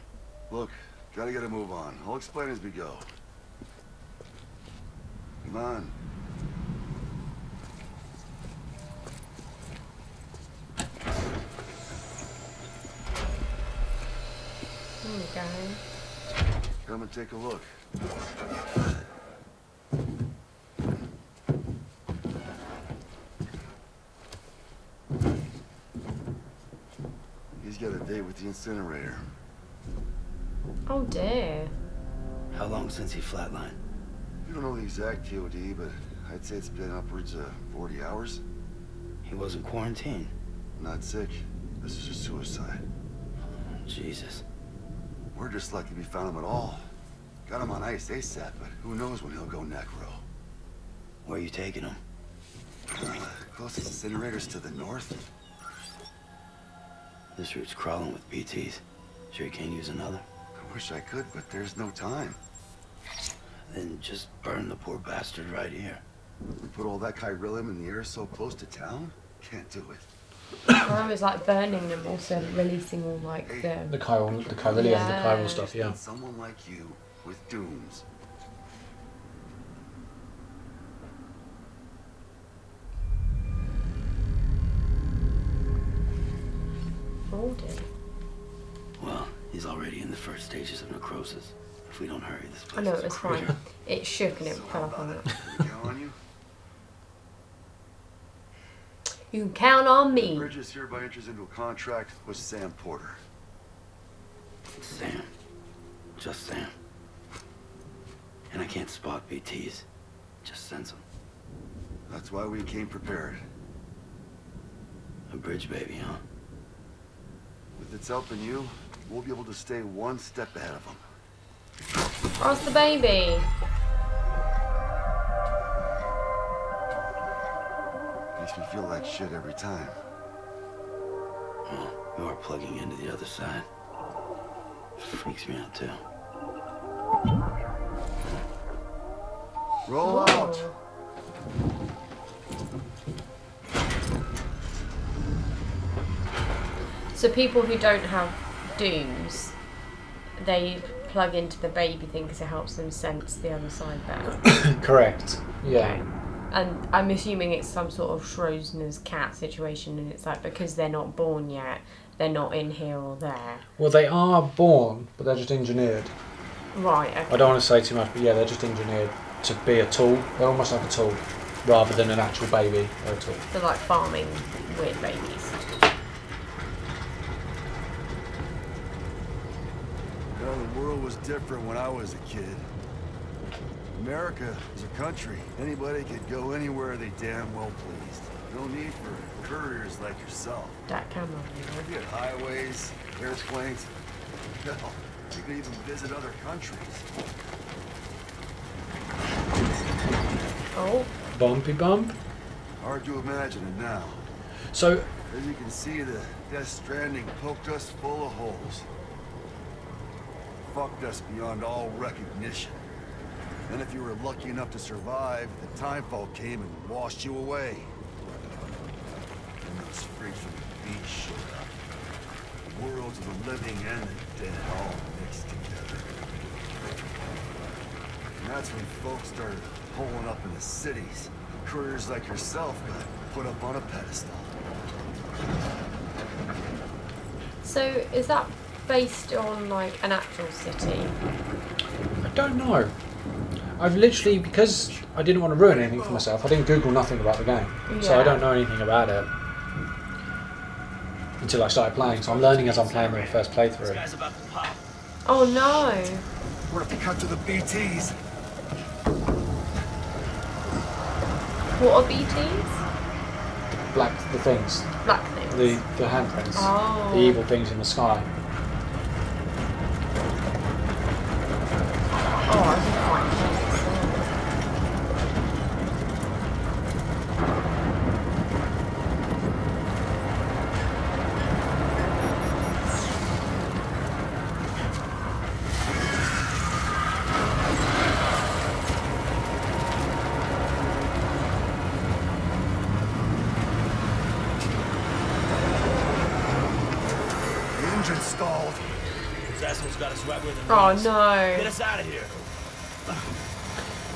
Look, gotta get a move on. I'll explain as we go. Come on. There you go. Come and take a look. He's got a date with the incinerator. Oh dear. How long since he flatlined? You don't know the exact TOD, but I'd say it's been upwards of 40 hours. He wasn't quarantined. Not sick. This is a suicide. Jesus. We're just lucky we found him at all. Got him on ice ASAP, but who knows when he'll go necro. Where are you taking him? Closest incinerator's to the north. This route's crawling with BTs. Sure you can't use another? I wish I could, but there's no time. Then just burn the poor bastard right here. We put all that chiralium in the air so close to town? Can't do it. I was like burning them, also releasing all like The chiral, the chiral stuff, yeah. Someone like you with dooms. Oh dear. Well, he's already in the first stages of necrosis. If we don't hurry, this place I know, is it was a crater. fine. It shook and it fell off on it. Can we count on you? You can count on me. Bridges hereby enters into a contract with Sam Porter. Sam. Just Sam. And I can't spot BTs. Just sense them. That's why we came prepared. A bridge baby, huh? With its helping you, we'll be able to stay one step ahead of them. Where's the baby? feel like shit every time. Well, you are plugging into the other side. Freaks me out too. Roll out! So people who don't have dooms, they plug into the baby thing because it helps them sense the other side better. Correct. Yeah. Okay. And I'm assuming it's some sort of Schrodinger's cat situation, and it's like because they're not born yet, they're not in here or there. Well, they are born, but they're just engineered. Right. Okay. I don't want to say too much, but yeah, they're just engineered to be a tool. They're almost like a tool, rather than an actual baby. They're a tool. They're like farming weird babies. You know, the world was different when I was a kid. America was a country. Anybody could go anywhere they damn well pleased. No need for couriers like yourself. That camera. You had highways, airplanes. Hell, you could even visit other countries. Oh. Bumpy bump. Hard to imagine it now. So, As you can see, the Death Stranding poked us full of holes. Fucked us beyond all recognition. And if you were lucky enough to survive, the timefall came and washed you away. And those freaks from the beach showed up. The worlds of the living and the dead all mixed together. And that's when folks started pulling up in the cities. Couriers like yourself got put up on a pedestal. So is that based on like an actual city? I don't know. I've literally, because I didn't want to ruin anything for myself, I didn't Google nothing about the game. So I don't know anything about it until I started playing. So I'm learning as I'm playing the first playthrough. Oh no. We're gonna cut to the BTs. What are BTs? The things. Black things. The handprints. Oh. The evil things in the sky. Oh, I didn't quite notice The engine stalled. This asshole's got us right where the Oh nose. Get no. us out of here.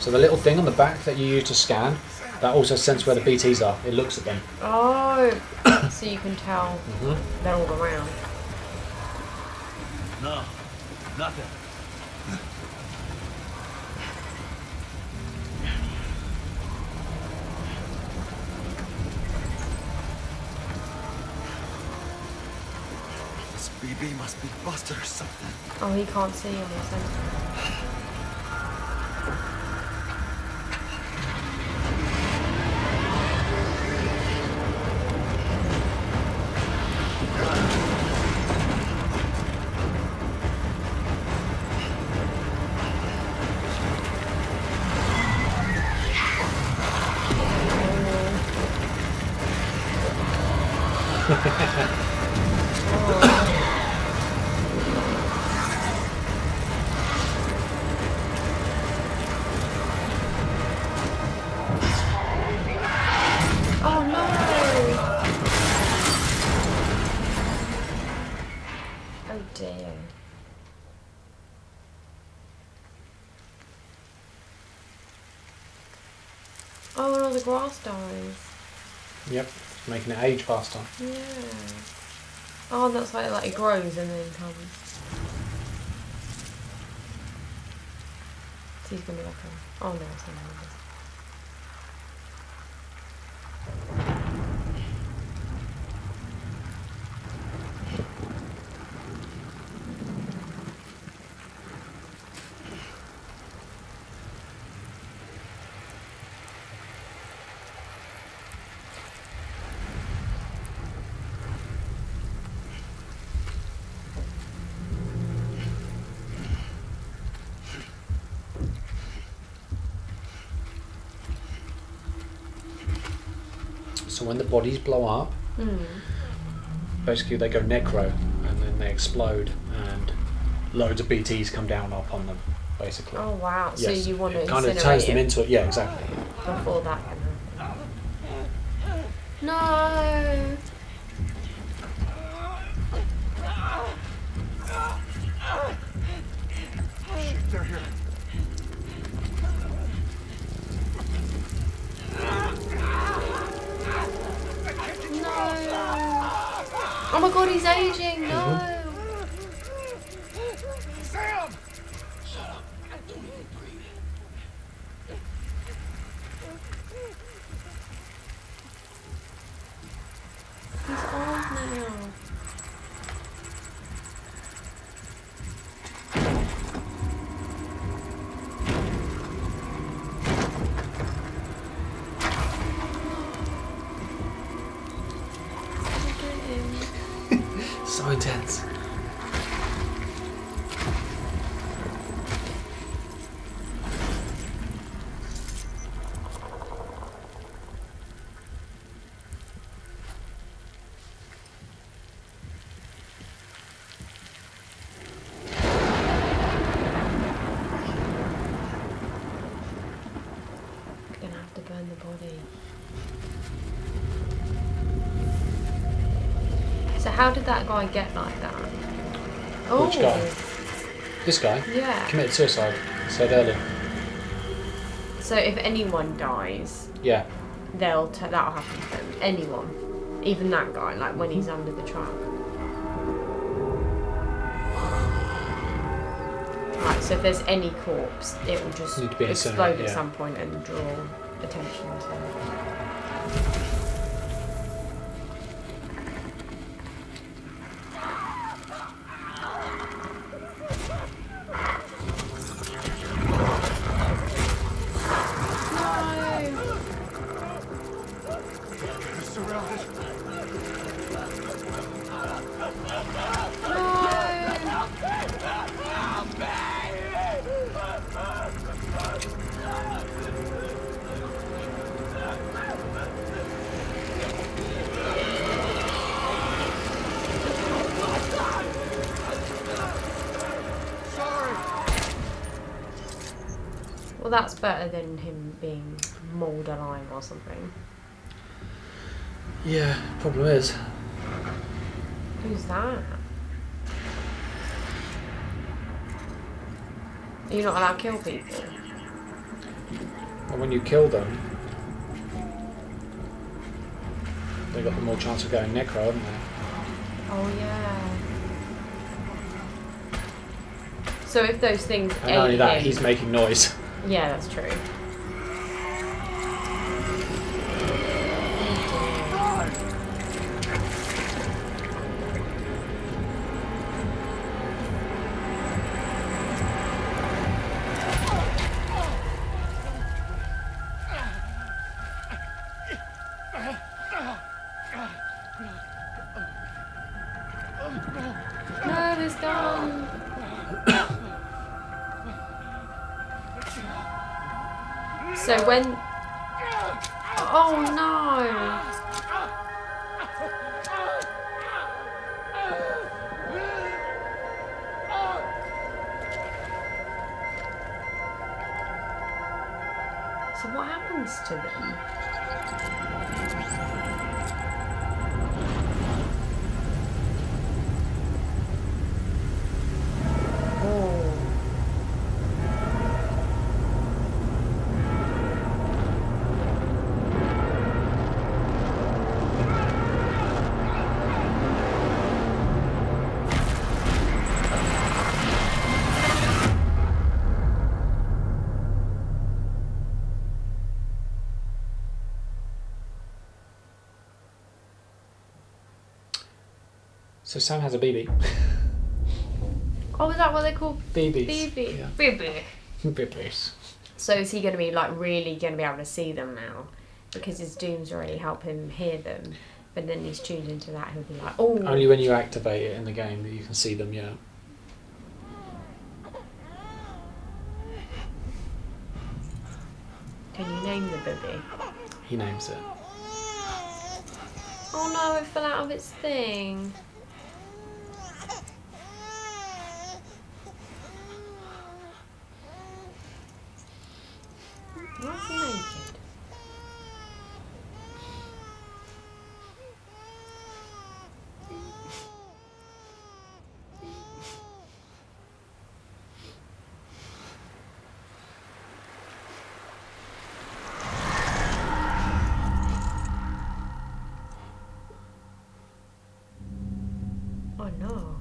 So the little thing on the back that you use to scan, that also senses where the BTs are. It looks at them. Oh. So you can tell they're all around. No, nothing. This BB must be busted or something. Oh, he can't see on his sensor. Oh no! Oh dear. Oh, and all the grass dies. Yep. Making it age faster. Yeah. Oh, that's like it grows and then comes. So he's gonna be like a. Oh no, it's not. So when the bodies blow up, basically they go necro, and then they explode, and loads of BTs come down upon them, basically. Oh wow! So Yes, you want to it kind of incinerate turns them it into it. Yeah, exactly. before that can happen. No. Shit, they're here. Oh my god, he's aging. No. Sam! He's old now. So intense. Gonna have to burn the body. So how did that guy get like that? Oh, Which guy? This guy yeah. committed suicide. I said earlier. So if anyone dies, Yeah. that'll happen to them. Anyone, even that guy, like when he's under the truck. Right. So if there's any corpse, it will just Need to be explode incinerated, at yeah. some point and draw attention to it. They're surrounded. Sorry. Well, that's better than him being mauled alive or something. Yeah. Problem is, Who's that? You're not allowed to kill people. when you kill them, they got the more chance of going necro, haven't they? Oh yeah. So if those things And not only ate that, him, he's making noise. yeah, that's true. No, he's gone. So when... Oh no! So what happens to them? Oh. So Sam has a BB. Oh, is that what they call BBs. BB? Yeah. BB. BBs. So is he going to be like really going to be able to see them now? Because his dooms already help him hear them. But then he's tuned into that, he'll be like, oh. Only when you activate it in the game that you can see them, yeah. Can you name the booby? He names it. Oh no, it fell out of its thing. Why is he naked? Oh no.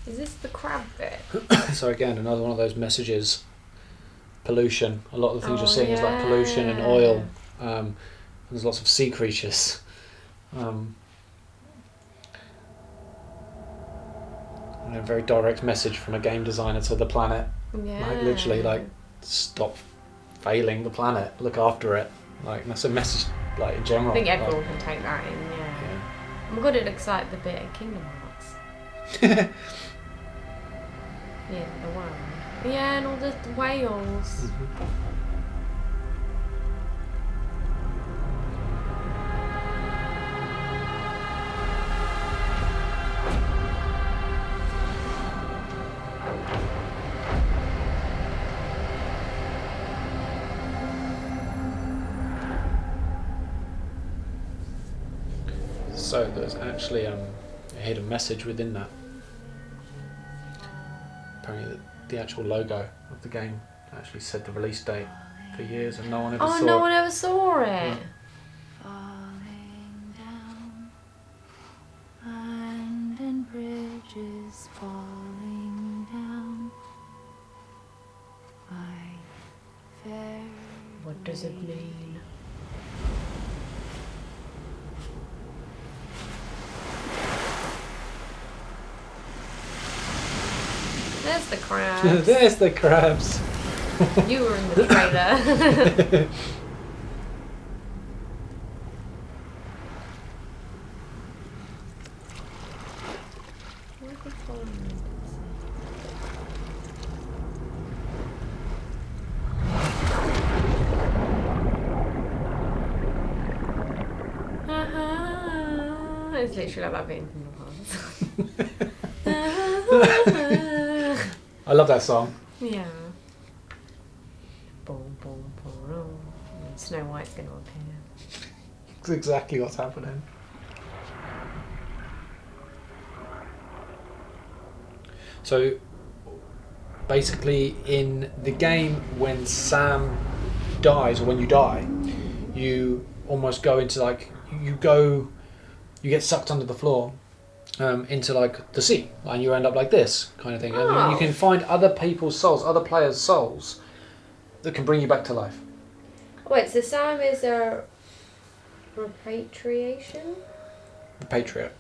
Is this the crab bit? So again, another one of those messages. Pollution. A lot of the things you're Oh, seeing is like pollution and yeah. oil. There's lots of sea creatures. And a very direct message from a game designer to the planet. Yeah. Like literally, like stop failing the planet. Look after it. Like that's a message. Like in general. I think like, everyone can take that in, yeah. yeah. Oh my god, it looks like the bit of Kingdom Hearts. Yeah, the world. Yeah, and all the whales. So there's actually a hidden message within that. Apparently the actual logo of the game actually said the release date for years and no one ever saw Oh, no it. one ever saw it. Yeah. Falling down, land and bridges falling down. My fair What does it mean? There's the crab. There's the crabs. You were in the trailer. Why is he following me? It's literally like that bit in Kingdom Hearts. I love that song. Yeah. Boom, boom, boom. And Snow White's going to appear. It's exactly what's happening. So basically in the game when Sam dies or when you die, you almost go into like you get sucked under the floor into like the sea and you end up like this kind of thing. And Oh. you can find other people's souls, other players' souls that can bring you back to life. Wait, so Sam is a repatriation? The Patriot.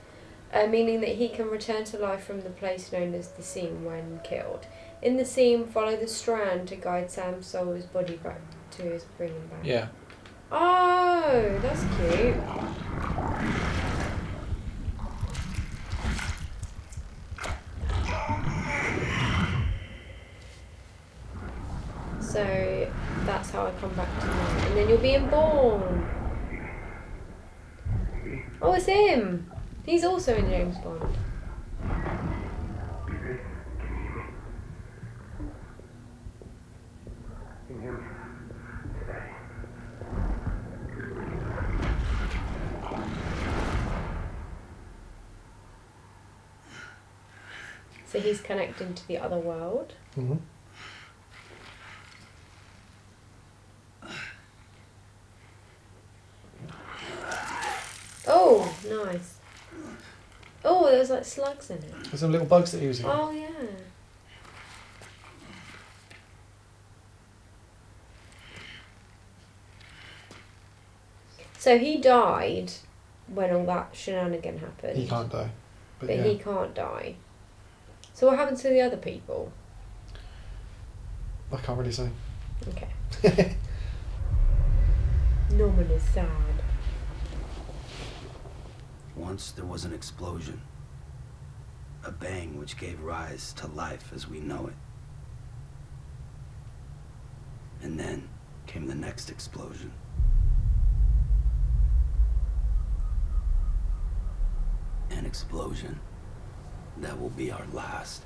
Meaning that he can return to life from the place known as the Seam when killed. In the Seam, follow the strand to guide Sam's soul's body back to his bringing back. Yeah. Oh, that's cute. So that's how I come back to life. And then you're being born. Oh, it's him. He's also in James Bond. So he's connecting to the other world. Mm-hmm. Oh, nice. Oh, there's like slugs in it. There's some little bugs that he was eating. Oh, yeah. So he died when all that shenanigan happened. He can't die. But yeah. he can't die. So what happens to the other people? I can't really say. Okay. Norman is sad. Once there was an explosion. A A bang which gave rise to life as we know it. And then came the next explosion. An explosion that will be our last.